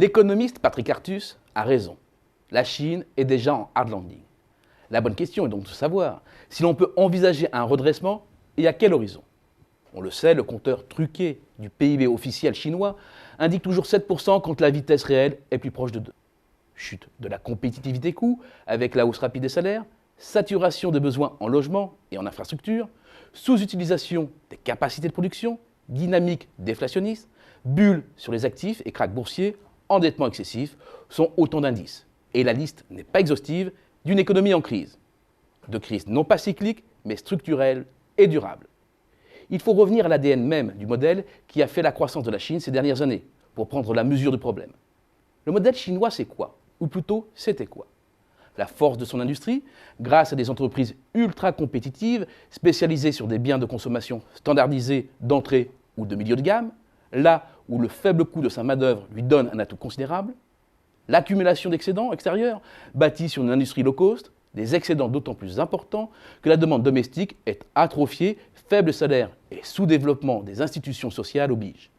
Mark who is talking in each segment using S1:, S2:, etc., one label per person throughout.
S1: L'économiste Patrick Artus a raison. La Chine est déjà en hard landing. La bonne question est donc de savoir si l'on peut envisager un redressement et à quel horizon. On le sait, le compteur truqué du PIB officiel chinois indique toujours 7% quand la vitesse réelle est plus proche de 2. Chute de la compétitivité coût avec la hausse rapide des salaires, saturation des besoins en logement et en infrastructure, sous-utilisation des capacités de production, dynamique déflationniste, bulle sur les actifs et krach boursier, endettement excessif sont autant d'indices. Et la liste n'est pas exhaustive d'une économie en crise. De crise non pas cyclique, mais structurelle et durable. Il faut revenir à l'ADN même du modèle qui a fait la croissance de la Chine ces dernières années pour prendre la mesure du problème. Le modèle chinois, c'est quoi? Ou plutôt, c'était quoi? La force de son industrie, grâce à des entreprises ultra compétitives, spécialisées sur des biens de consommation standardisés d'entrée ou de milieu de gamme, là où le faible coût de sa main-d'œuvre lui donne un atout considérable, l'accumulation d'excédents extérieurs, bâtis sur une industrie low cost, des excédents d'autant plus importants que la demande domestique est atrophiée, faible salaire et sous-développement des institutions sociales obligent.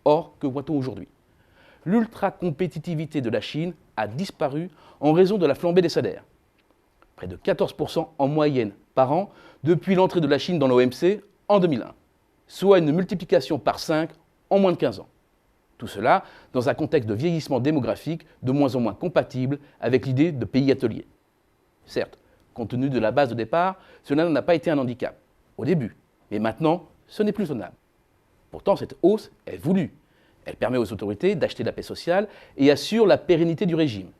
S1: Or, que voit-on aujourd'hui? L'ultra-compétitivité de la Chine a disparu en raison de la flambée des salaires. Près de 14% en moyenne par an depuis l'entrée de la Chine dans l'OMC en 2001, soit une multiplication par 5 en moins de 15 ans. Tout cela dans un contexte de vieillissement démographique de moins en moins compatible avec l'idée de pays atelier. Certes, compte tenu de la base de départ, cela n'a pas été un handicap, au début, mais maintenant, ce n'est plus tenable. Pourtant, cette hausse est voulue. Elle permet aux autorités d'acheter la paix sociale et assure la pérennité du régime.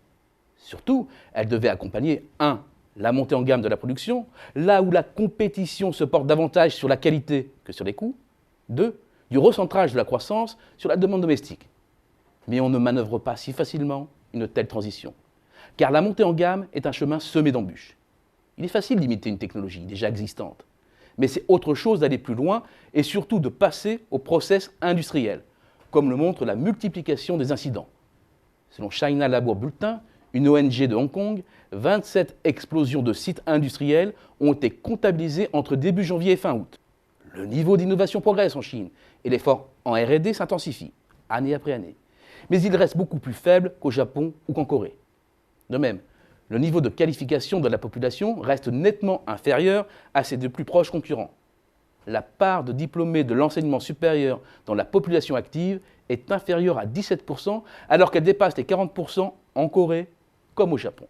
S1: Surtout, elle devait accompagner 1. La montée en gamme de la production, là où la compétition se porte davantage sur la qualité que sur les coûts. 2. Du recentrage de la croissance sur la demande domestique. Mais on ne manœuvre pas si facilement une telle transition, car la montée en gamme est un chemin semé d'embûches. Il est facile d'imiter une technologie déjà existante, mais c'est autre chose d'aller plus loin et surtout de passer au process industriel, comme le montre la multiplication des incidents. Selon China Labour Bulletin, une ONG de Hong Kong, 27 explosions de sites industriels ont été comptabilisées entre début janvier et fin août. Le niveau d'innovation progresse en Chine et l'effort en R&D s'intensifie, année après année. Mais il reste beaucoup plus faible qu'au Japon ou qu'en Corée. De même, le niveau de qualification de la population reste nettement inférieur à ses deux plus proches concurrents. La part de diplômés de l'enseignement supérieur dans la population active est inférieure à 17%, alors qu'elle dépasse les 40% en Corée comme au Japon.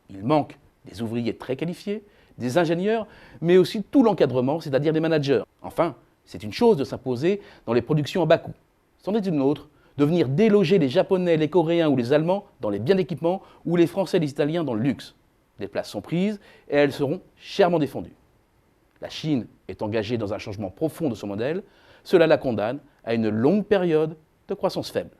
S1: Il manque des ouvriers très qualifiés, des ingénieurs, mais aussi tout l'encadrement, c'est-à-dire des managers. Enfin, c'est une chose de s'imposer dans les productions à bas coût. C'en est une autre de venir déloger les Japonais, les Coréens ou les Allemands dans les biens d'équipement ou les Français et les Italiens dans le luxe. Les places sont prises et elles seront chèrement défendues. La Chine est engagée dans un changement profond de son modèle. Cela la condamne à une longue période de croissance faible.